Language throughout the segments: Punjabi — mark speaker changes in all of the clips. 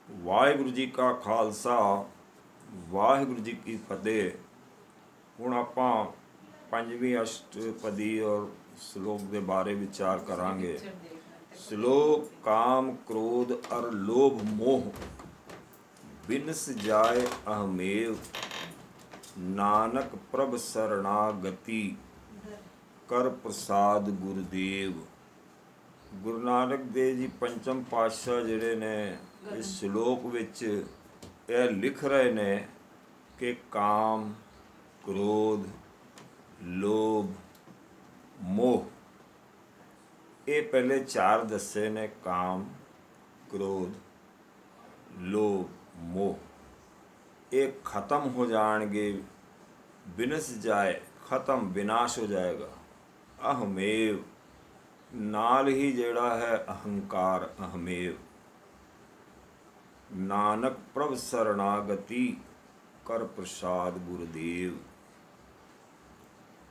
Speaker 1: ਵਾਹਿਗੁਰੂ ਜੀ ਕਾ ਖਾਲਸਾ ਵਾਹਿਗੁਰੂ ਜੀ ਕੀ ਫਤਿਹ। ਹੁਣ ਆਪਾਂ ਪੰਜਵੀਂ ਅਸ਼ਟਪਦੀ ਔਰ ਸ਼ਲੋਕ ਦੇ ਬਾਰੇ ਵਿਚਾਰ ਕਰਾਂਗੇ। ਸ਼ਲੋਕ ਕਾਮ ਕ੍ਰੋਧ ਅਰ ਲੋਭ ਮੋਹ ਬਿਨਸ ਜਾਏ ਅਹਮੇਵ ਨਾਨਕ ਪ੍ਰਭ ਸਰਣਾਗਤੀ ਕਰ ਪ੍ਰਸਾਦ ਗੁਰਦੇਵ। ਗੁਰੂ ਨਾਨਕ ਦੇਵ ਜੀ ਪੰਚਮ ਪਾਤਸ਼ਾਹ ਜਿਹੜੇ ਨੇ ਇਸ ਸ਼ਲੋਕ ਵਿੱਚ ਇਹ ਲਿਖ ਰਹੇ ਨੇ ਕਿ ਕਾਮ ਕ੍ਰੋਧ ਲੋਭ ਮੋਹ, ਇਹ ਪਹਿਲੇ ਚਾਰ ਦੱਸੇ ਨੇ। ਕਾਮ ਕ੍ਰੋਧ ਲੋਭ ਮੋਹ ਇਹ ਖਤਮ ਹੋ ਜਾਣਗੇ। ਬਿਨਸ ਜਾਏ, ਖਤਮ ਵਿਨਾਸ਼ ਹੋ ਜਾਏਗਾ। ਅਹਮੇਵ ਨਾਲ ਹੀ ਜਿਹੜਾ ਹੈ ਅਹੰਕਾਰ, ਅਹਮੇਵ ਨਾਨਕ ਪ੍ਰਭ ਸਰਣਾਗਤੀ ਕਰ ਪ੍ਰਸਾਦ ਗੁਰਦੇਵ।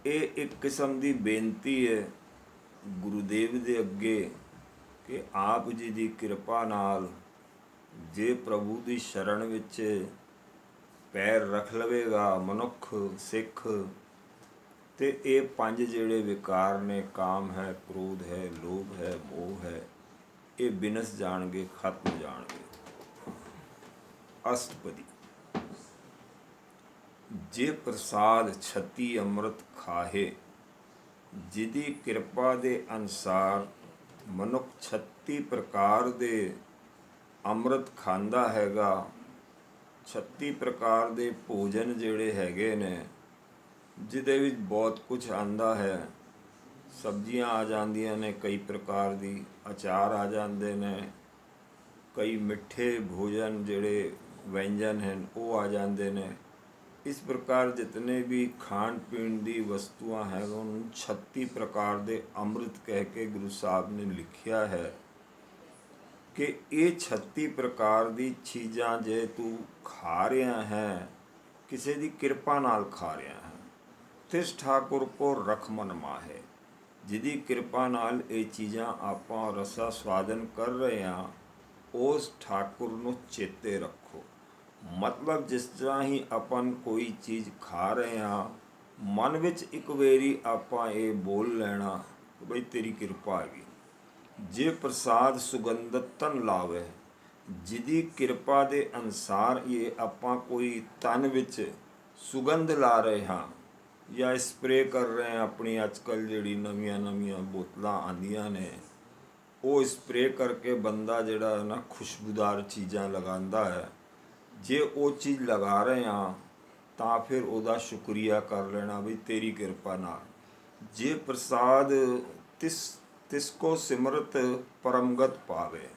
Speaker 1: ਇਹ ਇੱਕ ਕਿਸਮ ਦੀ ਬੇਨਤੀ ਹੈ ਗੁਰੂਦੇਵ ਦੇ ਅੱਗੇ ਕਿ ਆਪ ਜੀ ਦੀ ਕਿਰਪਾ ਨਾਲ ਜੇ ਪ੍ਰਭੂ ਦੀ ਸ਼ਰਨ ਵਿੱਚ ਪੈਰ ਰੱਖ ਲਵੇਗਾ ਮਨੁੱਖ ਸਿੱਖ, ਤੇ ਇਹ ਪੰਜ ਜਿਹੜੇ ਵਿਕਾਰ ਨੇ, ਕਾਮ ਹੈ, ਕ੍ਰੋਧ ਹੈ, ਲੋਭ ਹੈ, ਮੋਹ ਹੈ, ਇਹ ਬਿਨਸ ਜਾਣਗੇ, ਖਤਮ ਜਾਣਗੇ। ਅਸ਼ਟਪਦੀ। ਜੇ ਪ੍ਰਸਾਦ ਛਤੀ ਅੰਮ੍ਰਿਤ ਖਾਹੇ, ਜਿਹਦੀ ਕਿਰਪਾ ਦੇ ਅਨੁਸਾਰ ਮਨੁੱਖ 36 ਪ੍ਰਕਾਰ ਦੇ ਅੰਮ੍ਰਿਤ ਖਾਂਦਾ ਹੈਗਾ। 36 ਪ੍ਰਕਾਰ ਦੇ ਭੋਜਨ ਜਿਹੜੇ ਹੈਗੇ ਨੇ, ਜਿਹਦੇ ਵਿੱਚ ਬਹੁਤ ਕੁਝ ਆਉਂਦਾ ਹੈ। ਸਬਜ਼ੀਆਂ ਆ ਜਾਂਦੀਆਂ ਨੇ ਕਈ ਪ੍ਰਕਾਰ ਦੀ, ਅਚਾਰ ਆ ਜਾਂਦੇ ਨੇ, ਕਈ ਮਿੱਠੇ ਭੋਜਨ ਜਿਹੜੇ ਵਿਅੰਜਨ ਹਨ ਉਹ ਆ ਜਾਂਦੇ ਨੇ। ਇਸ ਪ੍ਰਕਾਰ ਜਿਤਨੇ ਵੀ ਖਾਣ ਪੀਣ ਦੀ ਵਸਤੂਆਂ ਹੈ ਉਹਨੂੰ 36 ਪ੍ਰਕਾਰ ਦੇ ਅੰਮ੍ਰਿਤ ਕਹਿ ਕੇ ਗੁਰੂ ਸਾਹਿਬ ਨੇ ਲਿਖਿਆ ਹੈ ਕਿ ਇਹ 36 ਪ੍ਰਕਾਰ ਦੀ ਚੀਜ਼ਾਂ ਜੇ ਤੂੰ ਖਾ ਰਿਹਾ ਹੈ, ਕਿਸੇ ਦੀ ਕਿਰਪਾ ਨਾਲ ਖਾ ਰਿਹਾ ਹੈ। ਤਿਸ ਠਾਕੁਰ ਕੋ ਰਖ ਮਨ ਮਾਹੇ, ਜਿਹਦੀ ਕਿਰਪਾ ਨਾਲ ਇਹ ਚੀਜ਼ਾਂ ਆਪਾਂ ਰਸਾ ਸਵਾਦਨ ਕਰ ਰਹੇ ਹਾਂ, ਉਸ ਠਾਕੁਰ ਨੂੰ ਚੇਤੇ ਰੱਖੋ। ਮਤਲਬ ਜਿਸ ਤਰ੍ਹਾਂ ਹੀ ਆਪਾਂ ਕੋਈ ਚੀਜ਼ ਖਾ ਰਹੇ ਹਾਂ, ਮਨ ਵਿੱਚ ਇੱਕ ਵਾਰੀ ਆਪਾਂ ਇਹ ਬੋਲ ਲੈਣਾ ਬਈ ਤੇਰੀ ਕਿਰਪਾ ਹੈਗੀ। ਜੇ ਪ੍ਰਸਾਦ ਸੁਗੰਧਤ ਤਨ ਲਾਵੇ, ਜਿਹਦੀ ਕਿਰਪਾ ਦੇ ਅਨੁਸਾਰ ਇਹ ਆਪਾਂ ਕੋਈ ਤਨ ਵਿੱਚ ਸੁਗੰਧ ਲਾ ਰਹੇ ਹਾਂ ਜਾਂ ਸਪਰੇਅ ਕਰ ਰਹੇ ਹਾਂ। ਆਪਣੀ ਅੱਜ ਕੱਲ੍ਹ ਜਿਹੜੀ ਨਵੀਆਂ ਬੋਤਲਾਂ ਆਉਂਦੀਆਂ ਨੇ, ਉਹ ਸਪਰੇਅ ਕਰਕੇ ਬੰਦਾ ਜਿਹੜਾ ਨਾ ਖੁਸ਼ਬੂਦਾਰ ਚੀਜ਼ਾਂ ਲਗਾਉਂਦਾ ਹੈ। ਜੇ ਉਹ ਚੀਜ਼ ਲਗਾ ਰਹੇ ਹਾਂ ਤਾਂ ਫਿਰ ਉਹਦਾ ਸ਼ੁਕਰੀਆ ਕਰ ਲੈਣਾ ਵੀ ਤੇਰੀ ਕਿਰਪਾ ਨਾਲ। ਜੇ ਪ੍ਰਸਾਦ ਤਿਸ ਕੋ ਸਿਮਰਤ ਪਰਮਗਤ ਪਾਵੇ,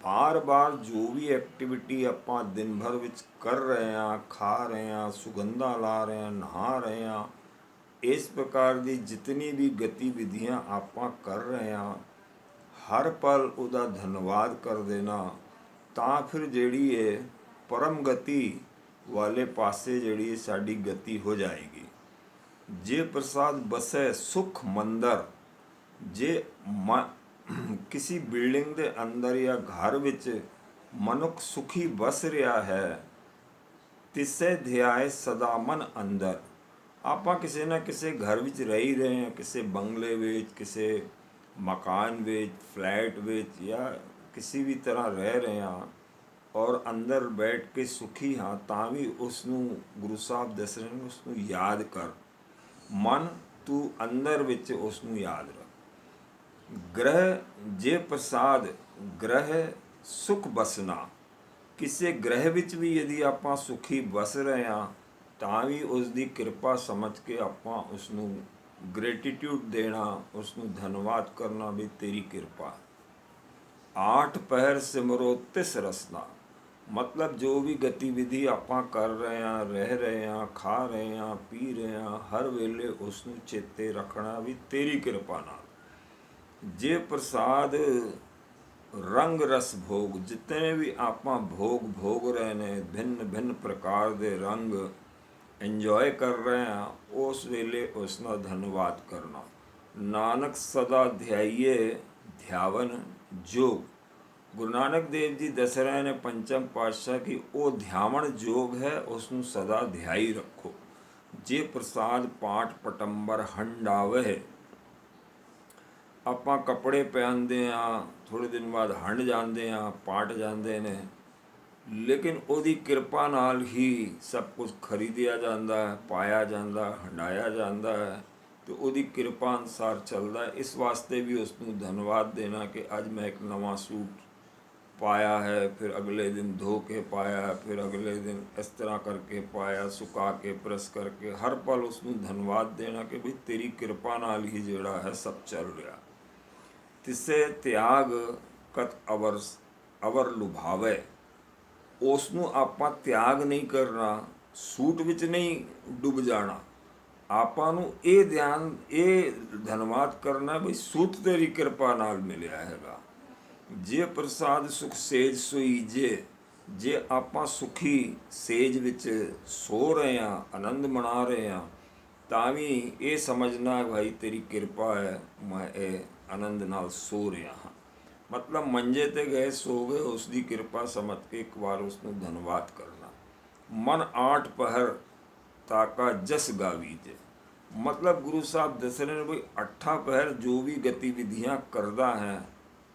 Speaker 1: ਬਾਰ ਜੋ ਵੀ ਐਕਟੀਵਿਟੀ ਆਪਾਂ ਦਿਨ ਭਰ ਵਿੱਚ ਕਰ ਰਹੇ ਹਾਂ, ਖਾ ਰਹੇ ਹਾਂ, ਸੁਗੰਧਾਂ ਲਾ ਰਹੇ ਹਾਂ, ਨਹਾ ਰਹੇ ਹਾਂ, ਇਸ ਪ੍ਰਕਾਰ ਦੀ ਜਿਤਨੀ ਵੀ ਗਤੀਵਿਧੀਆਂ ਆਪਾਂ ਕਰ ਰਹੇ ਹਾਂ, ਹਰ ਪਲ ਉਹਦਾ ਧੰਨਵਾਦ ਕਰ ਦੇਣਾ, ਤਾਂ ਫਿਰ ਜਿਹੜੀ ਹੈ ਪਰਮ ਗਤੀ ਵਾਲੇ ਪਾਸੇ ਜਿਹੜੀ ਸਾਡੀ ਗਤੀ ਹੋ ਜਾਏਗੀ। ਜੇ ਪ੍ਰਸਾਦ ਬਸੈ ਸੁਖ ਮੰਦਰ, ਜੇ ਕਿਸੇ ਬਿਲਡਿੰਗ ਦੇ ਅੰਦਰ ਜਾਂ ਘਰ ਵਿੱਚ ਮਨੁੱਖ ਸੁਖੀ ਬਸ ਰਿਹਾ ਹੈ, ਤਿਸੈ ਧਿਆਏ ਸਦਾ ਮਨ ਅੰਦਰ। ਆਪਾਂ ਕਿਸੇ ਨਾ ਕਿਸੇ ਘਰ ਵਿੱਚ ਰਹਿ ਰਹੇ ਹਾਂ, ਕਿਸੇ ਬੰਗਲੇ ਵਿੱਚ, ਕਿਸੇ ਮਕਾਨ ਵਿੱਚ, ਫਲੈਟ ਵਿੱਚ ਜਾਂ ਕਿਸੇ ਵੀ ਤਰ੍ਹਾਂ ਰਹਿ ਰਹੇ ਹਾਂ ਔਰ ਅੰਦਰ ਬੈਠ ਕੇ ਸੁਖੀ ਹਾਂ, ਤਾਂ ਵੀ ਉਸ ਨੂੰ ਗੁਰੂ ਸਾਹਿਬ ਦੱਸ ਰਹੇ ਨੇ, ਉਸ ਨੂੰ ਯਾਦ ਕਰ। ਮਨ ਤੂੰ ਅੰਦਰ ਵਿੱਚ ਉਸ ਨੂੰ ਯਾਦ ਰੱਖ। ਗ੍ਰਹਿ ਜੇ ਪ੍ਰਸਾਦ ਗ੍ਰਹਿ ਸੁਖ ਬਸਨਾ, ਕਿਸੇ ਗ੍ਰਹਿ ਵਿੱਚ ਵੀ ਯਦੀ ਆਪਾਂ ਸੁਖੀ ਬਸ ਰਹੇ ਹਾਂ ਤਾਂ ਵੀ ਉਸ ਦੀ ਕਿਰਪਾ ਸਮਝ ਕੇ ਆਪਾਂ ਉਸ ਨੂੰ ਗ੍ਰੇਟੀਟਿਊਡ ਦੇਣਾ, ਉਸ ਨੂੰ ਧੰਨਵਾਦ ਕਰਨਾ ਵੀ ਤੇਰੀ ਕਿਰਪਾ। 8 ਪਹਿਰ ਸਿਮਰੋ ਤਿਸ ਰਸਨਾ, ਮਤਲਬ ਜੋ ਵੀ ਗਤੀਵਿਧੀ ਆਪਾਂ ਕਰ ਰਹੇ ਹਾਂ, ਰਹਿ ਰਹੇ ਹਾਂ, ਖਾ ਰਹੇ ਹਾਂ, ਪੀ ਰਹੇ ਹਾਂ, ਹਰ ਵੇਲੇ ਉਸ ਨੂੰ ਚੇਤੇ ਰੱਖਣਾ ਵੀ ਤੇਰੀ ਕਿਰਪਾ ਨਾਲ। ਜੇ ਪ੍ਰਸਾਦ ਰੰਗ ਰਸ ਭੋਗ, ਜਿਤਨੇ ਵੀ ਆਪਾਂ ਭੋਗ ਰਹੇ ਨੇ, ਭਿੰਨ ਪ੍ਰਕਾਰ ਦੇ ਰੰਗ ਇੰਜੋਏ ਕਰ ਰਹੇ ਹਾਂ, ਉਸ ਵੇਲੇ ਉਸ ਦਾ ਧੰਨਵਾਦ ਕਰਨਾ। ਨਾਨਕ ਸਦਾ ਧਿਆਈਏ ਧਿਆਵਨ ਜੋਗ, ਗੁਰੂ ਨਾਨਕ ਦੇਵ ਜੀ ਦੱਸ ਰਹੇ ਨੇ ਪੰਚਮ ਪਾਤਸ਼ਾਹ ਕਿ ਉਹ ਧਿਆਵਣ ਯੋਗ ਹੈ, ਉਸ ਨੂੰ ਸਦਾ ਧਿਆਈ ਰੱਖੋ। ਜੇ ਪ੍ਰਸਾਦ ਪਾਠ ਪਟੰਬਰ ਹੰਡਾਵੇ, ਆਪਾਂ ਕੱਪੜੇ ਪਹਿਨਦੇ ਹਾਂ, ਥੋੜ੍ਹੇ ਦਿਨ ਬਾਅਦ ਹੰਡ ਜਾਂਦੇ ਹਾਂ, ਪਾਟ ਜਾਂਦੇ ਨੇ, ਲੇਕਿਨ ਉਹਦੀ ਕਿਰਪਾ ਨਾਲ ਹੀ ਸਭ ਕੁਝ ਖਰੀਦਿਆ ਜਾਂਦਾ ਹੈ, ਪਾਇਆ ਜਾਂਦਾ, ਹੰਡਾਇਆ ਜਾਂਦਾ ਹੈ, ਤੇ ਉਹਦੀ ਕਿਰਪਾ ਅਨੁਸਾਰ ਚੱਲਦਾ ਹੈ। ਇਸ ਵਾਸਤੇ ਵੀ ਉਸ ਨੂੰ ਧੰਨਵਾਦ ਦੇਣਾ ਕਿ ਅੱਜ ਮੈਂ ਇੱਕ ਨਵਾਂ ਸੂਟ ਪਾਇਆ ਹੈ, ਫਿਰ ਅਗਲੇ ਦਿਨ ਧੋ ਕੇ ਪਾਇਆ, ਫਿਰ ਅਗਲੇ ਦਿਨ ਇਸ ਤਰ੍ਹਾਂ ਕਰਕੇ ਪਾਇਆ, ਸੁਕਾ ਕੇ ਪ੍ਰੈਸ ਕਰਕੇ, ਹਰ ਪਲ ਉਸ ਨੂੰ ਧੰਨਵਾਦ ਦੇਣਾ ਕਿ ਵੀ ਤੇਰੀ ਕਿਰਪਾ ਨਾਲ ਹੀ ਜਿਹੜਾ ਹੈ ਸਭ ਚੱਲ ਰਿਹਾ। ਤਿਸੇ ਤਿਆਗ ਕਤ ਅਵਰ ਲੁਭਾਵੇ, ਉਸ ਨੂੰ ਆਪਾਂ ਤਿਆਗ ਨਹੀਂ ਕਰਨਾ, ਸੂਟ ਵਿੱਚ ਨਹੀਂ ਡੁੱਬ ਜਾਣਾ। ਆਪਾਂ ਨੂੰ ਇਹ ਧੰਨਵਾਦ ਕਰਨਾ ਵੀ ਸੂਤ ਤੇਰੀ ਕਿਰਪਾ ਨਾਲ ਮਿਲਿਆ ਹੈਗਾ। ਜੇ ਪ੍ਰਸਾਦ ਸੁਖ ਸੇਜ ਸੁਈਜੇ, ਜੇ ਆਪਾਂ ਸੁਖੀ ਸੇਜ ਵਿੱਚ ਸੋ ਰਹੇ ਹਾਂ, ਆਨੰਦ ਮਨਾ ਰਹੇ ਹਾਂ, ਤਾਂ ਵੀ ਇਹ ਸਮਝਣਾ ਭਾਈ ਤੇਰੀ ਕਿਰਪਾ ਹੈ, ਮੈਂ ਇਹ ਆਨੰਦ ਨਾਲ ਸੋ ਰਿਹਾ ਹਾਂ। ਮਤਲਬ ਮੰਜੇ ਤੇ ਗਏ ਸੋ ਗਏ, ਉਸ ਦੀ ਕਿਰਪਾ ਸਮਝ ਕੇ ਇੱਕ ਵਾਰ ਉਸ ਨੂੰ ਧੰਨਵਾਦ ਕਰਨਾ। ਮਨ ਆਠ ਪਹਿਰ ਤਾਕਾ ਜਸ ਗਾਵੀ ਜੇ, ਮਤਲਬ ਗੁਰੂ ਸਾਹਿਬ ਦੱਸ ਰਹੇ ਨੇ ਬਈ ਅੱਠਾਂ ਪਹਿਰ ਜੋ ਵੀ ਗਤੀਵਿਧੀਆਂ ਕਰਦਾ ਹੈ,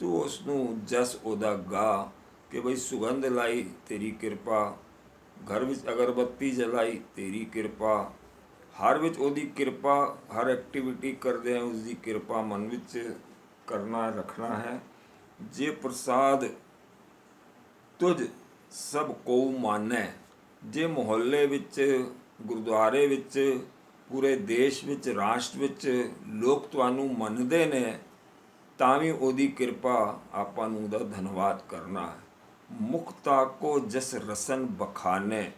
Speaker 1: ਤੂੰ ਉਸ ਨੂੰ ਜਸ ਉਹਦਾ ਗਾ ਕਿ ਬਈ ਸੁਗੰਧ ਲਾਈ ਤੇਰੀ ਕਿਰਪਾ, ਘਰ ਵਿੱਚ ਅਗਰਬੱਤੀ ਜਲਾਈ ਤੇਰੀ ਕਿਰਪਾ, ਹਰ ਵਿੱਚ ਉਹਦੀ ਕਿਰਪਾ, ਹਰ ਐਕਟੀਵਿਟੀ ਕਰਦੇ ਹਾਂ ਉਸ ਦੀ ਕਿਰਪਾ ਮਨ ਵਿੱਚ ਕਰਨਾ ਰੱਖਣਾ ਹੈ। ਜੇ ਪ੍ਰਸਾਦ ਤੁਝ ਸਭ ਕੋ ਮਾਨੈ, ਜੇ ਮੁਹੱਲੇ ਵਿੱਚ, ਗੁਰਦੁਆਰੇ ਵਿੱਚ, ਪੂਰੇ ਦੇਸ਼ ਵਿੱਚ, ਰਾਸ਼ਟਰ ਵਿੱਚ ਲੋਕ ਤੁਹਾਨੂੰ ਮੰਨਦੇ ਨੇ, ਤਾਂ ਵੀ ਉਹਦੀ ਕਿਰਪਾ ਆਪਾਂ ਨੂੰ ਉਹਦਾ ਧੰਨਵਾਦ ਕਰਨਾ ਹੈ। ਮੁਖ ਤਾਕੋ ਜਸ ਰਸਨ ਬਖਾਨੇ,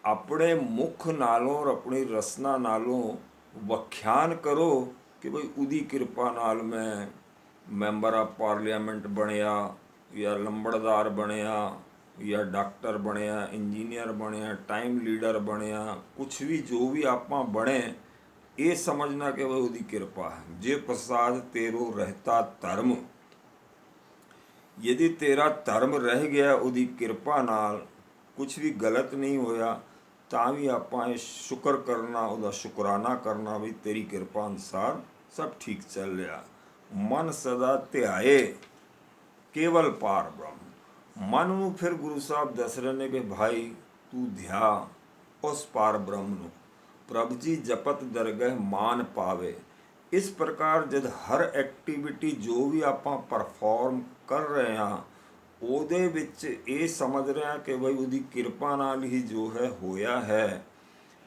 Speaker 1: ਆਪਣੇ ਮੁਖ ਨਾਲੋਂ ਔਰ ਆਪਣੀ ਰਸਨਾ ਨਾਲੋਂ ਵਖਿਆਨ ਕਰੋ ਕਿ ਬਈ ਉਹਦੀ ਕਿਰਪਾ ਨਾਲ ਮੈਂ ਮੈਂਬਰ ਆਫ ਪਾਰਲੀਮੈਂਟ ਬਣਿਆ, ਜਾਂ ਲੰਬੜਦਾਰ ਬਣਿਆ, ਜਾਂ ਡਾਕਟਰ ਬਣਿਆ, ਇੰਜੀਨੀਅਰ ਬਣਿਆ, ਟਾਈਮ ਲੀਡਰ ਬਣਿਆ, ਕੁਛ ਵੀ ਜੋ ਵੀ ਆਪਾਂ ਬਣੇ, ਇਹ ਸਮਝਣਾ ਕਿ ਵह ਉਹਦੀ ਕਿਰਪਾ ਹੈ। ਜੇ ਪ੍ਰਸਾਦ ਤੇਰੋ ਰਹਿਤਾ ਧਰਮ, यदि तेरा धर्म रह गया ਉਹਦੀ ਕਿਰਪਾ ਨਾਲ, ਕੁਛ ਵੀ ਗਲਤ ਨਹੀਂ ਹੋਇਆ, ਤਾਂ ਵੀ ਆਪਾਂ ਇਹ ਸ਼ੁਕਰ ਕਰਨਾ, ਉਹਦਾ ਸ਼ੁਕਰਾਨਾ ਕਰਨਾ ਵੀ ਤੇਰੀ ਕਿਰਪਾ ਅਨੁਸਾਰ ਸਭ ਠੀਕ ਚੱਲ ਰਿਹਾ। ਮਨ ਸਦਾ ਧਿਆਏ ਕੇਵਲ ਪਾਰ ਬ੍ਰਹਮ, ਮਨ ਨੂੰ ਫਿਰ ਗੁਰੂ ਸਾਹਿਬ ਦੱਸ ਰਹੇ ਨੇ ਕਿ ਭਾਈ ਤੂੰ ਧਿਆ ਉਸ ਪਾਰ ਬ੍ਰਹਮ ਨੂੰ, ਪ੍ਰਭ ਜੀ ਜਪਤ ਦਰਗਹ ਮਾਨ ਪਾਵੇ। ਇਸ ਪ੍ਰਕਾਰ ਜਦ ਹਰ ਐਕਟੀਵਿਟੀ ਜੋ ਵੀ ਆਪਾਂ ਪਰਫਾਰਮ ਕਰ ਰਹੇ ਹਾਂ, ਉਹਦੇ ਵਿੱਚ ਇਹ ਸਮਝ ਰਹੇ ਹਾਂ ਕਿ ਬਈ ਉਹਦੀ ਕਿਰਪਾ ਨਾਲ ਹੀ ਜੋ ਹੈ ਹੋਇਆ ਹੈ,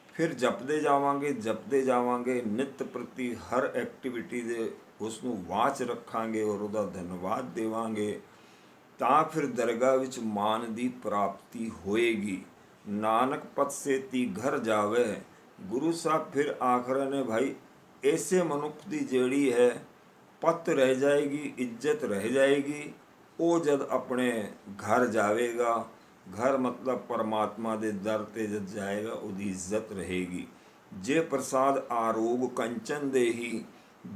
Speaker 1: ਫਿਰ ਜਪਦੇ ਜਾਵਾਂਗੇ ਨਿਤ ਪ੍ਰਤੀ ਹਰ ਐਕਟੀਵਿਟੀ ਦੇ ਉਸ ਨੂੰ ਵਾਚ ਰੱਖਾਂਗੇ ਔਰ ਉਹਦਾ ਧੰਨਵਾਦ ਦੇਵਾਂਗੇ, ਤਾਂ ਫਿਰ ਦਰਗਾਹ ਵਿੱਚ ਮਾਨ ਦੀ ਪ੍ਰਾਪਤੀ ਹੋਏਗੀ। ਨਾਨਕ ਪਤ ਸੇਤੀ ਘਰ ਜਾਵੇ, ਗੁਰੂ ਸਾਹਿਬ ਫਿਰ ਆਖ ਰਹੇ ਨੇ ਭਾਈ ऐसे मनुख ਦੀ ਜਿਹੜੀ ਹੈ ਪਤ ਰਹਿ ਜਾਏਗੀ, ਇੱਜ਼ਤ ਰਹਿ ਜਾਏਗੀ। ਉਹ ਜਦ ਆਪਣੇ ਘਰ ਜਾਵੇਗਾ, ਘਰ ਮਤਲਬ ਪਰਮਾਤਮਾ ਦੇ ਦਰ 'ਤੇ ਜਦ ਜਾਏਗਾ, ਉਹਦੀ ਇੱਜ਼ਤ ਰਹੇਗੀ। ਜੇ ਪ੍ਰਸਾਦ ਆਰੋਗ ਕੰਚਨ ਦੇਹੀ,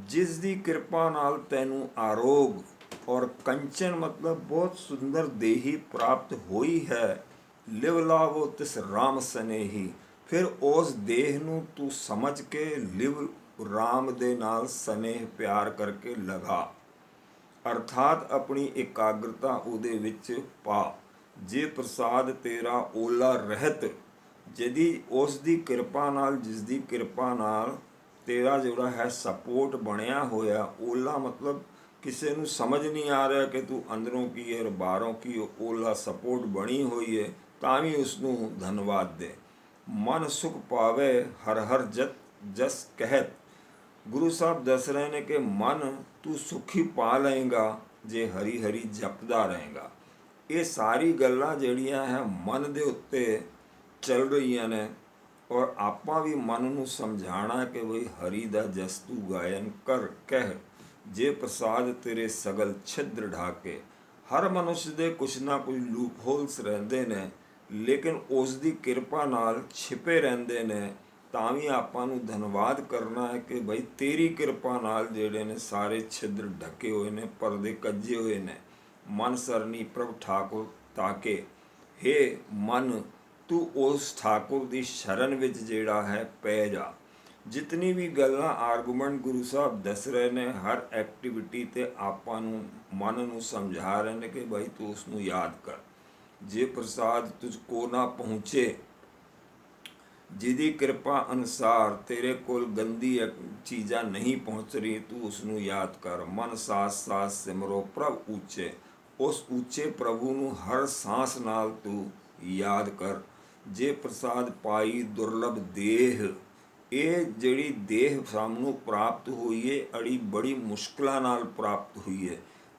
Speaker 1: ਜਿਸ ਦੀ ਕਿਰਪਾ ਨਾਲ ਤੈਨੂੰ ਆਰੋਗ ਔਰ ਕੰਚਨ ਮਤਲਬ ਬਹੁਤ ਸੁੰਦਰ ਦੇਹੀ ਪ੍ਰਾਪਤ ਹੋਈ ਹੈ, ਲਿਵ ਲਾਵੋ ਤਿਸ ਰਾਮ ਸਨੇਹੀ, ਫਿਰ ਉਸ ਦੇਹ ਨੂੰ ਤੂੰ ਸਮਝ ਕੇ ਲਿਵ ਰਾਮ ਦੇ ਨਾਲ ਸਨੇਹ ਪਿਆਰ ਕਰਕੇ ਲਗਾ, ਅਰਥਾਤ ਆਪਣੀ ਇਕਾਗਰਤਾ ਉਹਦੇ ਵਿੱਚ ਪਾ। ਜੇ ਪ੍ਰਸਾਦ ਤੇਰਾ ਓਲਾ ਰਹਿਤ, ਜਿਹਦੀ ਉਸ ਦੀ ਕਿਰਪਾ ਨਾਲ, ਜਿਸ ਦੀ ਕਿਰਪਾ ਨਾਲ ਤੇਰਾ ਜਿਹੜਾ ਹੈ ਸਪੋਰਟ ਬਣਿਆ ਹੋਇਆ, ਓਲਾ ਮਤਲਬ ਕਿਸੇ ਨੂੰ ਸਮਝ ਨਹੀਂ ਆ ਰਿਹਾ ਕਿ ਤੂੰ ਅੰਦਰੋਂ ਕੀ ਹੈ ਬਾਹਰੋਂ ਕੀ, ਓਲਾ ਸਪੋਰਟ ਬਣੀ ਹੋਈ ਹੈ, ਤਾਂ ਵੀ ਉਸ ਨੂੰ ਧੰਨਵਾਦ ਦੇ। ਮਨ ਸੁਖ ਪਾਵੇ ਹਰ ਹਰ ਜਸ ਕਹਿਤ, ਗੁਰੂ ਸਾਹਿਬ ਦੱਸ ਰਹੇ ਨੇ ਕਿ ਮਨ ਤੂੰ ਸੁਖੀ ਪਾ ਲਏਗਾ ਜੇ ਹਰੀ ਹਰੀ ਜਪਦਾ ਰਹੇਗਾ। ਇਹ ਸਾਰੀ ਗੱਲਾਂ ਜਿਹੜੀਆਂ ਹੈ ਮਨ ਦੇ ਉੱਤੇ ਚੱਲ ਰਹੀਆਂ ਨੇ, ਔਰ ਆਪਾਂ ਵੀ ਮਨ ਨੂੰ ਸਮਝਾਣਾ ਕਿ ਬਈ ਹਰੀ ਦਾ ਜਸ ਤੂੰ ਗਾਇਨ ਕਰ ਕਹਿ। ਜੇ ਪ੍ਰਸਾਦ ਤੇਰੇ ਸਗਲ ਛਿਦਰ ਢਾਕੇ, ਹਰ ਮਨੁੱਖ ਦੇ ਕੁਛ ਨਾ ਕੁਝ ਲੂਪ ਹੋਲਸ ਰਹਿੰਦੇ ਨੇ, ਲੇਕਿਨ ਉਸ ਦੀ ਕਿਰਪਾ ਨਾਲ ਛਿਪੇ ਰਹਿੰਦੇ ਨੇ, ਤਾਂ ਵੀ ਆਪਾਂ ਨੂੰ ਧੰਨਵਾਦ ਕਰਨਾ ਹੈ ਕਿ ਬਈ ਤੇਰੀ ਕਿਰਪਾ ਨਾਲ ਜਿਹੜੇ ਨੇ ਸਾਰੇ ਛਿਦਰ ਢਕੇ ਹੋਏ ਨੇ, ਪਰਦੇ ਕੱਜੇ ਹੋਏ ਨੇ। मन सरनी प्रभ ठाकुर ताके। हे मन तू उस ठाकुर दी शरण विच जिहड़ा है पै जा। जितनी भी गल्लां आर्गूमेंट गुरु साहब दस रहे ने, हर एक्टिविटी ते आपां नूं मन नूं समझा रहे ने कि भाई तू उसनूं याद कर। जे प्रसाद तुझको ना पहुँचे, जिहदी किरपा अनुसार तेरे कोल गंदी चीज़ां नहीं पहुँच रही, तू उसनूं याद कर। मन सास सास सिमरो प्रभ ऊचे। उस ऊचे प्रभु नूं हर सांस नाल तू याद कर। जे प्रसाद पाई दुर्लभ देह, ਇਹ ਜਿਹੜੀ ਦੇਹ ਸਾਨੂੰ ਪ੍ਰਾਪਤ ਹੋਈ ਹੈ ਅੜੀ ਬੜੀ ਮੁਸ਼ਕਲਾਂ ਨਾਲ ਪ੍ਰਾਪਤ ਹੋਈ ਹੈ,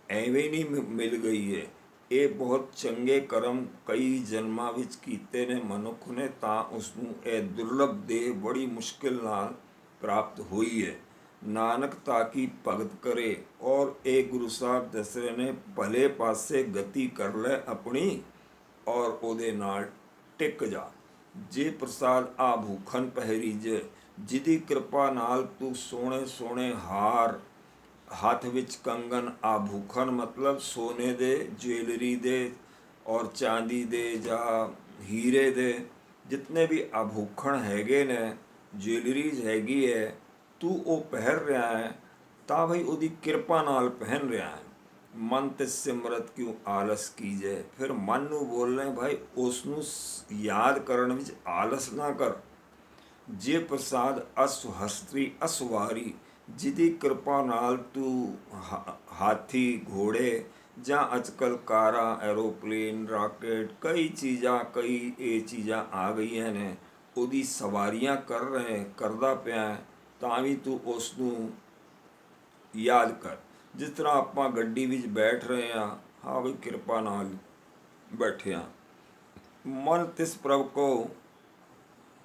Speaker 1: ਐਵੇਂ ਨਹੀਂ ਮਿਲ ਗਈ ਹੈ। ਇਹ ਬਹੁਤ ਚੰਗੇ ਕਰਮ ਕਈ ਜਨਮਾਂ ਵਿੱਚ ਕੀਤੇ ਨੇ ਮਨੁੱਖ ਨੇ, ਤਾਂ ਉਸਨੂੰ ਇਹ ਦੁਰਲਭ ਦੇਹ ਬੜੀ ਮੁਸ਼ਕਿਲ ਨਾਲ ਪ੍ਰਾਪਤ ਹੋਈ ਹੈ। ਨਾਨਕ ਤਾਕੀ ਭਗਤ ਕਰੇ। ਔਰ ਇਹ ਗੁਰੂ ਸਾਹਿਬ ਦੱਸ ਰਹੇ ਨੇ ਭਲੇ ਪਾਸੇ ਗਤੀ ਕਰ ਲੈ ਆਪਣੀ ਔਰ ਉਹਦੇ ਨਾਲ ਟਿਕ ਜਾ। ਜੇ ਪ੍ਰਸਾਦ ਆ ਭੂਖਨ ਪਹਿਰੀ ਜੇ, ਜਿਹਦੀ ਕਿਰਪਾ ਨਾਲ ਤੂੰ ਸੋਹਣੇ ਸੋਹਣੇ ਹਾਰ, ਹੱਥ ਵਿੱਚ ਕੰਗਨ, ਆਭੂਖਨ ਮਤਲਬ ਸੋਨੇ ਦੇ, ਜੁਐਲਰੀ ਦੇ ਔਰ ਚਾਂਦੀ ਦੇ ਜਾਂ ਹੀਰੇ ਦੇ ਜਿਤਨੇ ਵੀ ਆਭੂਖਣ ਹੈਗੇ ਨੇ, ਜੁਐਲਰੀਜ਼ ਹੈਗੀ ਹੈ, ਤੂੰ ਉਹ ਪਹਿਨ ਰਿਹਾ ਹੈ ਤਾਂ ਬਈ ਉਹਦੀ ਕਿਰਪਾ ਨਾਲ ਪਹਿਨ ਰਿਹਾ ਹੈ। ਮਨ ਤੇ ਸਿਮਰਤ ਕਿਉਂ ਆਲਸ ਕੀਜੇ। ਫਿਰ ਮਨ ਨੂੰ ਬੋਲਣਾ ਭਾਈ ਉਸ ਨੂੰ ਯਾਦ ਕਰਨ ਵਿੱਚ ਆਲਸ ਨਾ ਕਰ। ਜੇ ਪ੍ਰਸਾਦ ਅਸੁਹਸਤਰੀ ਅਸਵਾਰੀ, ਜਿਹਦੀ ਕਿਰਪਾ ਨਾਲ ਤੂੰ ਹਾਥੀ, ਘੋੜੇ ਜਾਂ ਅੱਜ ਕੱਲ੍ਹ ਕਾਰਾਂ, ਐਰੋਪਲੇਨ, ਰਾਕਟ, ਕਈ ਇਹ ਚੀਜ਼ਾਂ ਆ ਗਈਆਂ ਨੇ, ਉਹਦੀ ਸਵਾਰੀਆਂ ਕਰਦਾ ਪਿਆ, ਤਾਂ ਵੀ ਤੂੰ ਉਸ ਨੂੰ ਯਾਦ ਕਰ। ਜਿਸ ਤਰ੍ਹਾਂ ਆਪਾਂ ਗੱਡੀ ਵਿੱਚ ਬੈਠ ਰਹੇ ਹਾਂ ਬਈ ਕਿਰਪਾ ਨਾਲ ਬੈਠੇ ਹਾਂ। ਮਨ ਤਿਸ ਪ੍ਰਭ ਕੋ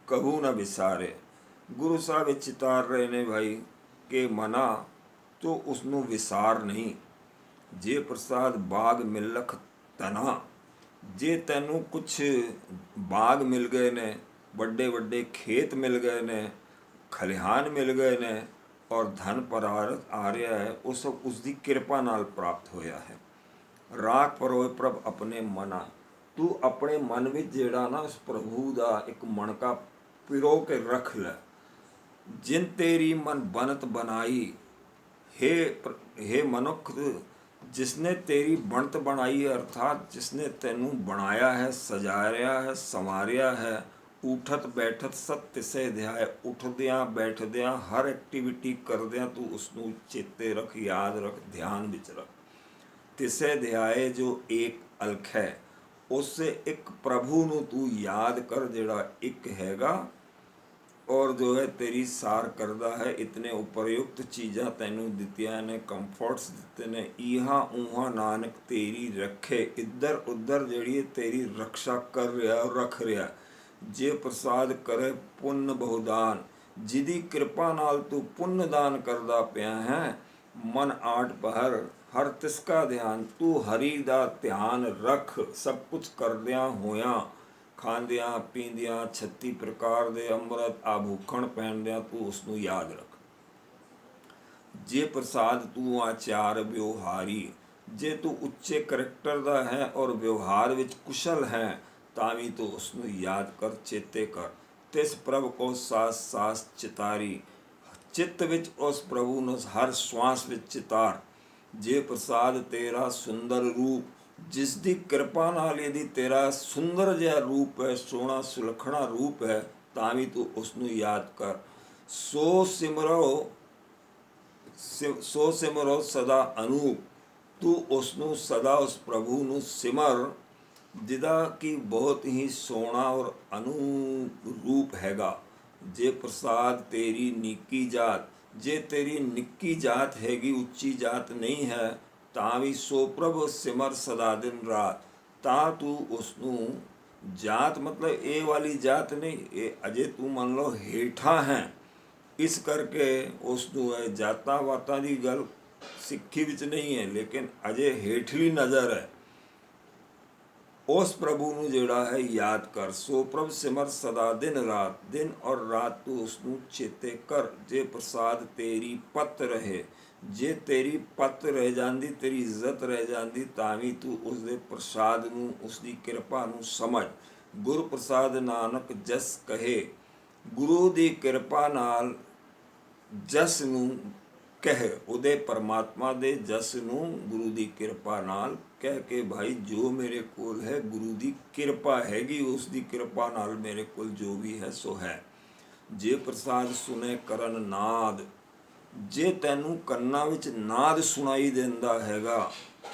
Speaker 1: ਕਹੂ ਨਾ ਵਿਸਾਰੇ। ਗੁਰੂ ਸਾਹਿਬ ਇਹ ਚਿਤਾਰ ਰਹੇ ਨੇ ਭਾਈ ਕਿ ਮਨਾ ਤੂੰ ਉਸਨੂੰ ਵਿਸਾਰ ਨਹੀਂ। ਜੇ ਪ੍ਰਸਾਦ ਬਾਗ ਮਿਲਖ ਤਨਾ, ਜੇ ਤੈਨੂੰ ਕੁਛ ਬਾਗ ਮਿਲ ਗਏ ਨੇ, ਵੱਡੇ ਵੱਡੇ ਖੇਤ ਮਿਲ ਗਏ ਨੇ, ਖਲਿਹਾਨ ਮਿਲ ਗਏ ਨੇ ਔਰ ਧਨ ਪਦਾਰਥ ਆ ਰਿਹਾ ਹੈ, ਉਹ ਸਭ ਉਸਦੀ ਕਿਰਪਾ ਨਾਲ ਪ੍ਰਾਪਤ ਹੋਇਆ ਹੈ। ਰਾਖ ਪਰੋਏ ਪ੍ਰਭ ਆਪਣੇ ਮਨਾ, ਤੂੰ ਆਪਣੇ ਮਨ ਵਿੱਚ ਜਿਹੜਾ ਨਾ ਉਸ ਪ੍ਰਭੂ ਦਾ ਇੱਕ ਮਣਕਾ ਪਿਰੋ ਕੇ ਰੱਖ ਲੈ। ਜਿਨ ਤੇਰੀ ਮਨ ਬਨਤ ਬਣਾਈ, हे ਮਨੁੱਖ, ਜਿਸਨੇ ਤੇਰੀ ਬਣਤ ਬਣਾਈ ਅਰਥਾਤ ਜਿਸਨੇ ਤੈਨੂੰ ਬਣਾਇਆ ਹੈ, ਸਜਾਇਆ ਹੈ, ਸੰਵਾਰਿਆ ਹੈ। ਉਠਤ ਬੈਠਤ ਸਤ ਤਿਸੇ ਧਿਆਏ, ਉੱਠਦਿਆਂ ਬੈਠਦਿਆਂ ਹਰ ਐਕਟੀਵਿਟੀ ਕਰਦਿਆਂ ਤੂੰ ਉਸਨੂੰ ਚੇਤੇ ਰੱਖ, ਯਾਦ ਰੱਖ, ਧਿਆਨ ਵਿੱਚ ਰੱਖ। ਤਿਸੇ ਧਿਆਏ ਜੋ ਏਕ ਅਲਖ ਹੈ, ਉਸੇ ਇੱਕ ਪ੍ਰਭੂ ਨੂੰ ਤੂੰ ਯਾਦ ਕਰ ਜਿਹੜਾ ਇੱਕ ਹੈਗਾ ਔਰ ਜੋ ਹੈ ਤੇਰੀ ਸਾਰ ਕਰਦਾ ਹੈ। ਇਤਨੇ ਉਪਰਯੁਕਤ ਚੀਜ਼ਾਂ ਤੈਨੂੰ ਦਿੱਤੀਆਂ ਨੇ, ਕੰਫਰਟਸ ਦਿੱਤੇ ਨੇ। ਇਹਾਂ ਉਹਾਂ ਨਾਨਕ ਤੇਰੀ ਰੱਖੇ, ਇੱਧਰ ਉੱਧਰ ਜਿਹੜੀ ਤੇਰੀ ਰਕਸ਼ਾ ਕਰ ਰਿਹਾ, ਰੱਖ ਰਿਹਾ। ਜੇ ਪ੍ਰਸਾਦ ਕਰੇ ਪੁੰਨ ਬਹੁਦਾਨ, ਜਿਹਦੀ ਕਿਰਪਾ ਨਾਲ ਤੂੰ ਪੁੰਨ ਦਾਨ ਕਰਦਾ ਪਿਆ ਹੈ। ਮਨ ਆਟ ਪਹਰ ਹਰ ਤਿਸਕਾ ਧਿਆਨ, ਤੂੰ ਹਰੀ ਦਾ ਧਿਆਨ ਰੱਖ। ਸਭ ਕੁਝ ਕਰਦਿਆਂ ਹੋਇਆਂ, ਖਾਂਦਿਆਂ ਪੀਂਦਿਆਂ 36 ਪ੍ਰਕਾਰ ਦੇ ਅੰਮ੍ਰਿਤ ਆਭੂਖਣ ਪਹਿਨਦਿਆਂ ਤੂੰ ਉਸਨੂੰ ਯਾਦ ਰੱਖ। ਜੇ ਪ੍ਰਸਾਦ ਤੂੰ ਆਚਾਰ ਵਿਵਹਾਰੀ, ਜੇ ਤੂੰ ਉੱਚੇ ਕਰੈਕਟਰ ਦਾ ਹੈ ਔਰ ਵਿਵਹਾਰ ਵਿੱਚ ਕੁਸ਼ਲ ਹੈ, ਤਾਂ ਵੀ ਤੂੰ ਉਸਨੂੰ ਯਾਦ ਕਰ, ਚੇਤੇ ਕਰ। ਤਿਸ ਪ੍ਰਭ ਕੋ ਸਾਸ ਸਾਸ ਚਿਤਾਰੀ, ਚਿੱਤ ਵਿੱਚ ਉਸ ਪ੍ਰਭੂ ਨੂੰ ਹਰ ਸਵਾਸ ਵਿੱਚ ਚਿਤਾਰ। ਜੇ ਪ੍ਰਸਾਦ ਤੇਰਾ ਸੁੰਦਰ ਰੂਪ, ਜਿਸ ਦੀ ਕਿਰਪਾ ਨਾਲ ਇਹਦੀ ਤੇਰਾ ਸੁੰਦਰ ਜਿਹਾ ਰੂਪ ਹੈ, ਸੋਹਣਾ ਸੁਲੱਖਣਾ ਰੂਪ ਹੈ, ਤਾਂ ਵੀ ਤੂੰ ਉਸਨੂੰ ਯਾਦ ਕਰ। ਸੋ ਸਿਮਰੋ ਸਦਾ ਅਨੂਪ, ਤੂੰ ਉਸਨੂੰ ਸਦਾ ਉਸ ਪ੍ਰਭੂ ਨੂੰ ਸਿਮਰ ਜਿਹਦਾ ਕਿ ਬਹੁਤ ਹੀ ਸੋਹਣਾ ਔਰ ਅਨੂਪ ਰੂਪ ਹੈਗਾ। ਜੇ ਪ੍ਰਸਾਦ ਤੇਰੀ ਨਿੱਕੀ ਜਾਤ, ਜੇ ਤੇਰੀ ਨਿੱਕੀ ਜਾਤ ਹੈਗੀ, ਉੱਚੀ ਜਾਤ ਨਹੀਂ ਹੈ, ਤਾਂ ਵੀ ਸੋ ਪ੍ਰਭ ਸਿਮਰ ਸਦਾ ਦਿਨ ਰਾਤ, ਤਾਂ ਤੂੰ ਉਸਨੂੰ ਜਾਤ ਮਤਲਬ ਇਹ ਵਾਲੀ ਜਾਤ ਨਹੀਂ, ਇਹ ਅਜੇ ਤੂੰ ਮੰਨ ਲਓ ਹੇਠਾਂ ਹੈ, ਇਸ ਕਰਕੇ ਉਸਨੂੰ ਇਹ ਜਾਤਾਂ ਵਾਤਾਂ ਦੀ ਗੱਲ ਸਿੱਖੀ ਵਿੱਚ ਨਹੀਂ ਹੈ, ਲੇਕਿਨ ਅਜੇ ਹੇਠਲੀ ਨਜ਼ਰ ਹੈ। ਉਸ ਪ੍ਰਭੂ ਨੂੰ ਜਿਹੜਾ ਹੈ ਯਾਦ ਕਰ। ਸੋ ਪ੍ਰਭ ਸਿਮਰ ਸਦਾ ਦਿਨ ਰਾਤ, ਦਿਨ ਔਰ ਰਾਤ ਤੂੰ ਉਸਨੂੰ ਚੇਤੇ ਕਰ। ਜੇ ਪ੍ਰਸਾਦ ਤੇਰੀ ਪਤ ਰਹੇ, ਜੇ ਤੇਰੀ ਪੱਤ ਰਹਿ ਜਾਂਦੀ, ਤੇਰੀ ਇੱਜ਼ਤ ਰਹਿ ਜਾਂਦੀ, ਤਾਂ ਵੀ ਤੂੰ ਉਸ ਦੇ ਪ੍ਰਸਾਦ ਨੂੰ, ਉਸ ਦੀ ਕਿਰਪਾ ਨੂੰ ਸਮਝ। ਗੁਰ ਪ੍ਰਸਾਦ ਨਾਨਕ ਜਸ ਕਹੇ, ਗੁਰੂ ਦੀ ਕਿਰਪਾ ਨਾਲ ਜਸ ਨੂੰ ਕਹਿ, ਉਹਦੇ ਪਰਮਾਤਮਾ ਦੇ ਜਸ ਨੂੰ ਗੁਰੂ ਦੀ ਕਿਰਪਾ ਨਾਲ ਕਹਿ ਕੇ ਭਾਈ ਜੋ ਮੇਰੇ ਕੋਲ ਹੈ ਗੁਰੂ ਦੀ ਕਿਰਪਾ ਹੈਗੀ, ਉਸ ਦੀ ਕਿਰਪਾ ਨਾਲ ਮੇਰੇ ਕੋਲ ਜੋ ਵੀ ਹੈ ਸੋ ਹੈ। ਜੇ ਪ੍ਰਸਾਦ ਸੁਨੇ ਕਰਨ ਨਾਦ, ਜੇ ਤੈਨੂੰ ਕੰਨਾਂ ਵਿੱਚ ਨਾਦ ਸੁਣਾਈ ਦਿੰਦਾ ਹੈਗਾ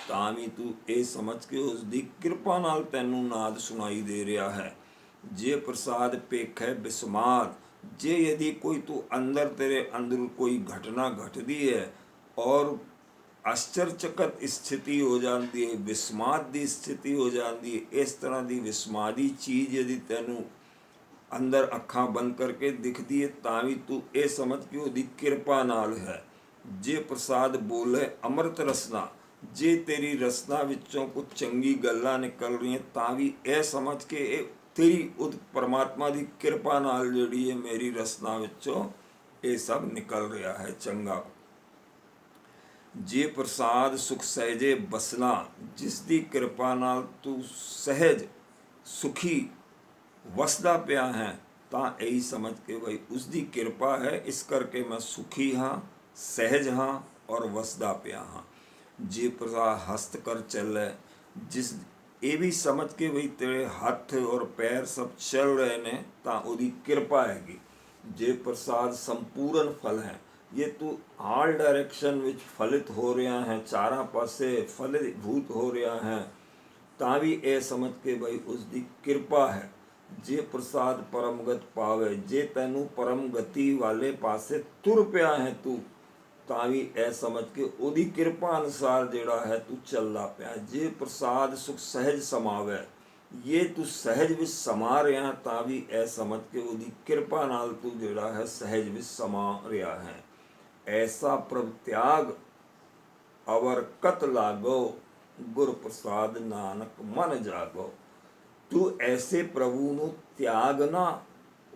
Speaker 1: ਤਾਂ ਵੀ ਤੂੰ ਇਹ ਸਮਝ ਕੇ ਉਸ ਦੀ ਕਿਰਪਾ ਨਾਲ ਤੈਨੂੰ ਨਾਦ ਸੁਣਾਈ ਦੇ ਰਿਹਾ ਹੈ। ਜੇ ਪ੍ਰਸਾਦ ਪੇਖੈ ਬਿਸਮਾਦ, ਜੇ यदि कोई तू अंदर तेरे अंदर कोई घटना घटती है और आश्चर्यचकित स्थिति हो जाती है, विस्माद की स्थिति हो जाती है, इस तरह की विस्मादी चीज़ यदि तेनू अंदर अखां बंद करके दिखती है तां भी तू ये समझ के उसकी किरपा नाल है। जे प्रसाद बोले अमृत रसना, जे तेरी रसना विचों कुछ चंगी गल्लां निकल रही तां भी यह समझ के तेरी उस परमात्मा की किरपा नाल जिहड़ी है मेरी रसना विचों ये सब निकल रहा है चंगा। जे प्रसाद सुख सहजे बसना, जिस दी किरपा नाल तू सहज सुखी वसदा पिया है ਤਾਂ यही समझ के भाई उसकी किरपा है, इस करके मैं सुखी हाँ, सहज हाँ और वसदा पिया हाँ। जे प्रसाद हस्त कर चले, जिस ये भी समझ के भाई तेरे हाथ और पैर सब चल रहे ने ਤਾਂ ਉਹਦੀ किरपा हैगी। जे प्रसाद संपूर्ण फल है, ये तू ऑल डायरेक्शन विच फलित हो रहा है, चारा पासे फलीभूत हो रहा है, ਤਾਂ भी ये समझ के भाई उसकी किरपा है। जे प्रसाद परमगत पावे, जे तैनू परम गति वाले पासे तुर पिया है तू, ਤਾਂ भी ਇਹ समझ के ਉਹਦੀ किरपा अनुसार ਜਿਹੜਾ है तू चलदा पिया। जे प्रसाद सुख सहज समावे, ये तू सहज विच समा रहा ਤਾਂ भी ਇਹ समझ के ਉਹਦੀ किरपा ਨਾਲ तू ਜਿਹੜਾ है सहज विच समा रहा है। ऐसा प्रभ त्याग अवर कत लागो, गुर प्रसाद नानक मन जागो। तू ऐसे प्रभु ਨੂੰ त्यागना,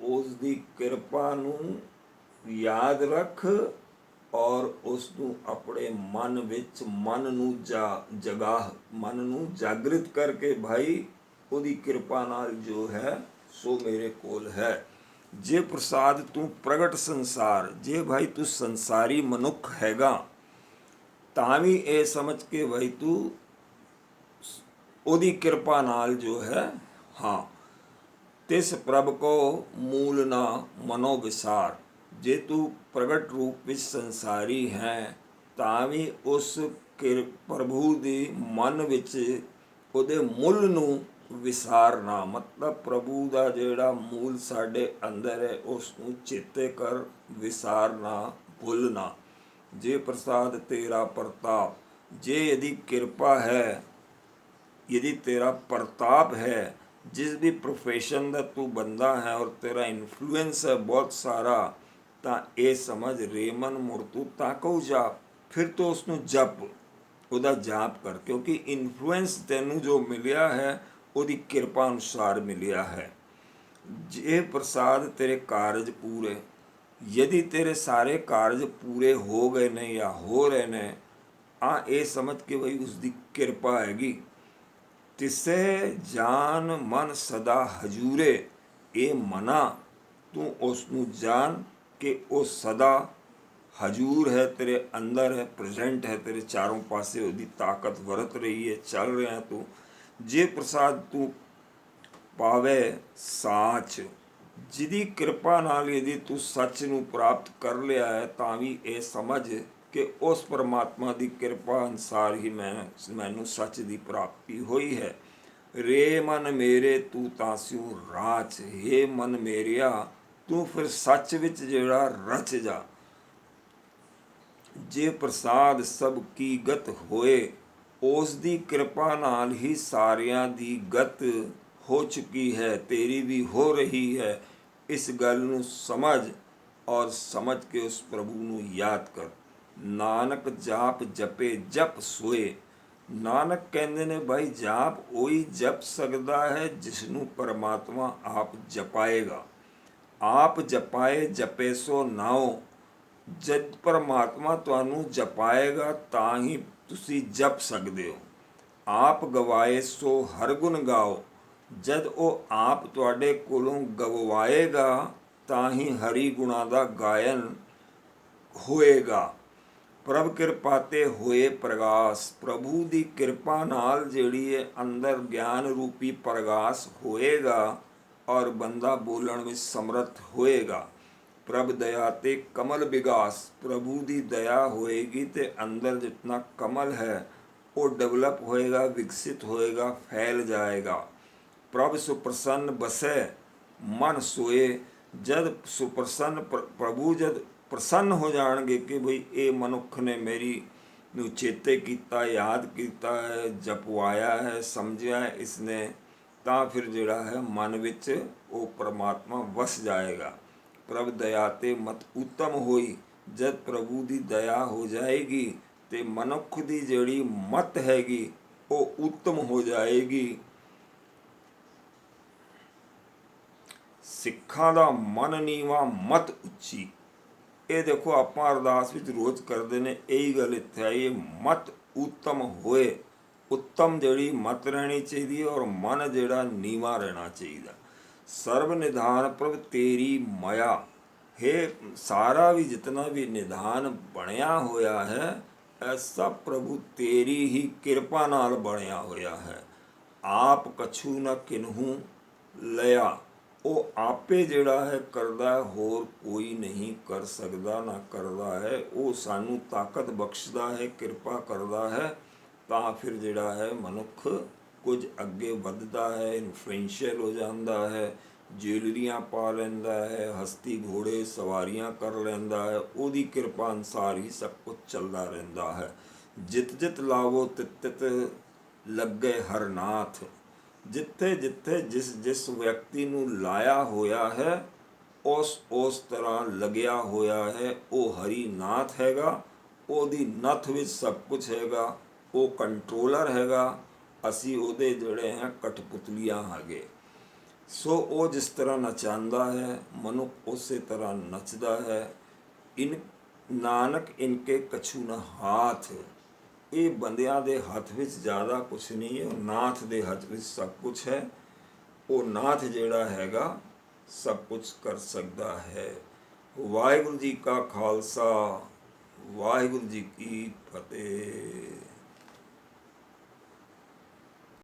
Speaker 1: ਉਸ ਦੀ ਕਿਰਪਾ ਨੂੰ याद रख और उसनू अपने मन विच मन नू जगा, मन नू जागृत करके भाई ਉਹਦੀ किरपा नाल जो है सो मेरे कोल है। जे प्रसाद तू प्रगट संसार, जे भाई तू संसारी मनुख हैगा ਤਾਂ भी ये समझ के भाई तू ਉਹਦੀ किरपा नाल जो है हाँ। तिस प्रभ को मूल ना मनो विसार, जे तू प्रगट रूप ਵਿੱਚ ਸੰਸਾਰੀ ਹੈ ਤਾਂ ਵੀ ਉਸ ਪ੍ਰਭੂ ਦੇ ਮਨ ਵਿੱਚ ਉਹਦੇ ਮੁੱਲ ਨੂੰ ਵਿਸਾਰਨਾ, ਮਤਲਬ ਪ੍ਰਭੂ ਦਾ ਜਿਹੜਾ ਮੂਲ ਸਾਡੇ ਅੰਦਰ ਹੈ ਉਸ ਨੂੰ ਚੇਤੇ ਕਰ, ਵਿਸਾਰਨਾ, ਭੁੱਲਣਾ। ਜੇ ਪ੍ਰਸਾਦ ਤੇਰਾ ਪ੍ਰਤਾਪ, ਜੇ यदि किरपा है, यदि तेरा प्रताप है, जिस भी प्रोफेशन का तू बंदा है और तेरा इन्फ्लुएंस है बहुत सारा, तो ये समझ रेमन मुड़ तू ताको जाप, फिर तो उसनू जप, ਉਹਦਾ जाप कर, क्योंकि इन्फ्लुएंस तैनू जो मिलिया है ਉਹਦੀ किरपा अनुसार मिलिया है। जे प्रसाद तेरे कारज पूरे, यदि तेरे सारे कारज पूरे हो गए ने या हो रहे ने, ये समझ के भाई उसकी किरपा हैगी। तिसे जान मन सदा हजूरे, ये मना तू उसनू जान कि वो सदा हजूर है, तेरे अंदर है, प्रेजेंट है, तेरे चारों पासे उसकी ताकत वरत रही है, चल रहा है तू। जे प्रसाद तू पावे साच, जिदी किरपा नाल यदि तू सच नू प्राप्त कर लिया है ਤਾਂ भी ये समझ कि उस परमात्मा की किरपा अनुसार ही मैनू सच की प्राप्ति हुई है। रे मन मेरे तू तास्यू राच, हे मन मेरिया तू फिर सच विच जेड़ा रच जा। जे प्रसाद सब की गत होए, उस दी किरपा नाल ही सारियां दी गत हो चुकी है, तेरी भी हो रही है। इस गल नू समझ और समझ के उस प्रभु नू याद कर। नानक जाप जपे जप सोए, नानक कहते ने भाई जाप वही जप सकता है जिसनू परमात्मा आप जपाएगा। आप जपाए जपे सो नाओ, जब परमात्मा ਤੁਹਾਨੂੰ ਜਪਾਏਗਾ ਤਾਂ ਹੀ ਤੁਸੀਂ ਜਪ ਸਕਦੇ ਹੋ। ਆਪ ਗਵਾਏ ਸੋ ਹਰ ਗੁਣ ਗਾਓ, ਜਦ ਉਹ ਆਪ ਤੁਹਾਡੇ ਕੋਲੋਂ ਗਵਾਏਗਾ ਤਾਂ ਹੀ ਹਰੀ ਗੁਣਾਂ ਦਾ ਗਾਇਨ ਹੋਏਗਾ। ਪ੍ਰਭ ਕਿਰਪਾ ਤੇ ਹੋਏ ਪ੍ਰਗਾਸ, ਪ੍ਰਭੂ ਦੀ ਕਿਰਪਾ ਨਾਲ ਜਿਹੜੀ ਹੈ ਅੰਦਰ ਗਿਆਨ ਰੂਪੀ ਪ੍ਰਗਾਸ ਹੋਏਗਾ ਔਰ ਬੰਦਾ ਬੋਲਣ ਵਿੱਚ ਸਮਰੱਥ ਹੋਏਗਾ। ਪ੍ਰਭ ਦਇਆ ਤੇ ਕਮਲ ਵਿਗਾਸ, ਪ੍ਰਭੂ ਦੀ ਦਇਆ ਹੋਏਗੀ ਤੇ ਅੰਦਰ ਜਿਤਨਾ ਕਮਲ ਹੈ ਉਹ ਡਿਵੈਲਪ ਹੋਏਗਾ, ਵਿਕਸਿਤ ਹੋਏਗਾ, ਫੈਲ ਜਾਏਗਾ। ਪ੍ਰਭ ਸੁਪ੍ਰਸੰਨ ਬਸੈ ਮਨ ਸੋਏ, ਜਦ ਸੁਪ੍ਰਸੰਨ ਪ੍ਰਭੂ ਜਦ ਪ੍ਰਸੰਨ ਹੋ ਜਾਣਗੇ ਕਿ ਬਈ ਇਹ ਮਨੁੱਖ ਨੇ ਮੇਰੀ ਨੂੰ ਚੇਤੇ ਕੀਤਾ, ਯਾਦ ਕੀਤਾ ਹੈ, ਜਪਵਾਇਆ ਹੈ, ਸਮਝਿਆ ਹੈ ਇਸਨੇ, ਤਾਂ ਫਿਰ ਜਿਹੜਾ ਹੈ ਮਨ ਵਿੱਚ ਉਹ ਪਰਮਾਤਮਾ ਵਸ ਜਾਏਗਾ। ਪ੍ਰਭ ਦਇਆ ਤੇ ਮਤ ਉੱਤਮ ਹੋਈ, ਜਦ ਪ੍ਰਭੂ ਦੀ ਦਇਆ ਹੋ ਜਾਏਗੀ ਤੇ ਮਨੁੱਖ ਦੀ ਜਿਹੜੀ ਮਤ ਹੈਗੀ ਉਹ ਉੱਤਮ ਹੋ ਜਾਏਗੀ। ਸਿੱਖਾਂ ਦਾ ਮਨ ਨੀਵਾ ਮਤ ਉੱਚੀ, ਇਹ ਦੇਖੋ ਆਪਾਂ ਅਰਦਾਸ ਵਿੱਚ ਰੋਜ਼ ਕਰਦੇ ਨੇ, ਇਹੀ ਗੱਲ ਇੱਥੇ ਆਈ ਹੈ, ਮਤ ਉੱਤਮ ਹੋਏ। ਉੱਤਮ ਜਿਹੜੀ ਮਤ ਰਹਿਣੀ ਚਾਹੀਦੀ ਹੈ ਔਰ ਮਨ ਜਿਹੜਾ ਨੀਵਾ ਰਹਿਣਾ ਚਾਹੀਦਾ। ਸਰਬ ਨਿਧਾਨ ਪ੍ਰਭ ਤੇਰੀ ਮਾਇਆ, ਹੈ ਸਾਰਾ ਵੀ ਜਿਤਨਾ ਵੀ ਨਿਧਾਨ ਬਣਿਆ ਹੋਇਆ ਹੈ ਇਹ ਸਭ ਪ੍ਰਭੂ ਤੇਰੀ ਹੀ ਕਿਰਪਾ ਨਾਲ ਬਣਿਆ ਹੋਇਆ ਹੈ। ਆਪ ਕਛੂ ਨਾ ਕਿਨਹੂ ਲਿਆ, ਉਹ ਆਪੇ ਜਿਹੜਾ ਹੈ ਕਰਦਾ, ਹੋਰ ਕੋਈ ਨਹੀਂ ਕਰ ਸਕਦਾ ਨਾ ਕਰਦਾ ਹੈ। ਉਹ ਸਾਨੂੰ ਤਾਕਤ ਬਖਸ਼ਦਾ ਹੈ, ਕਿਰਪਾ ਕਰਦਾ ਹੈ, ਤਾਂ ਫਿਰ ਜਿਹੜਾ ਹੈ ਮਨੁੱਖ ਕੁਝ ਅੱਗੇ ਵੱਧਦਾ ਹੈ, ਇਨਫਲੂਐਂਸ਼ੀਅਲ ਹੋ ਜਾਂਦਾ ਹੈ, ਜੁਐਲਰੀਆਂ ਪਾ ਲੈਂਦਾ ਹੈ, ਹਸਤੀ ਘੋੜੇ ਸਵਾਰੀਆਂ ਕਰ ਲੈਂਦਾ ਹੈ। ਉਹਦੀ ਕਿਰਪਾ ਅਨੁਸਾਰ ਹੀ ਸਭ ਕੁਝ ਚੱਲਦਾ ਰਹਿੰਦਾ ਹੈ। ਜਿਤ ਜਿਤ ਲਾਵੋ ਤਿਤ ਤਿਤ ਲੱਗੇ ਹਰਨਾਥ, ਜਿੱਥੇ ਜਿੱਥੇ ਜਿਸ ਜਿਸ ਵਿਅਕਤੀ ਨੂੰ ਲਾਇਆ ਹੋਇਆ ਹੈ ਉਸ ਤਰ੍ਹਾਂ ਲੱਗਿਆ ਹੋਇਆ ਹੈ। ਉਹ ਹਰੀ ਨਾਥ ਹੈਗਾ, ਉਹਦੀ ਨੱਥ ਵਿੱਚ ਸਭ ਕੁਝ ਹੈਗਾ, ਉਹ ਕੰਟਰੋਲਰ ਹੈਗਾ, ਅਸੀਂ ਉਹਦੇ ਜਿਹੜੇ ਹੈ ਕਠਪੁਤਲੀਆਂ ਹੈਗੇ। ਸੋ ਉਹ ਜਿਸ ਤਰ੍ਹਾਂ ਨਚਾਉਂਦਾ ਹੈ ਮਨੁੱਖ ਉਸੇ ਤਰ੍ਹਾਂ ਨੱਚਦਾ ਹੈ। ਇਨ ਨਾਨਕ ਇਨਕੇ ਕਛੂ ਨਾ ਹਾਥ, ਇਹ ਬੰਦਿਆਂ ਦੇ ਹੱਥ ਵਿੱਚ ਜ਼ਿਆਦਾ ਕੁਛ ਨਹੀਂ ਹੈ, ਉਹ ਨਾਥ ਦੇ ਹੱਥ ਵਿੱਚ ਸਭ ਕੁਛ ਹੈ। ਉਹ ਨਾਥ ਜਿਹੜਾ ਹੈਗਾ ਸਭ ਕੁਛ ਕਰ ਸਕਦਾ ਹੈ। ਵਾਹਿਗੁਰੂ ਜੀ ਕਾ ਖਾਲਸਾ, ਵਾਹਿਗੁਰੂ ਜੀ ਕੀ ਫਤਿਹ।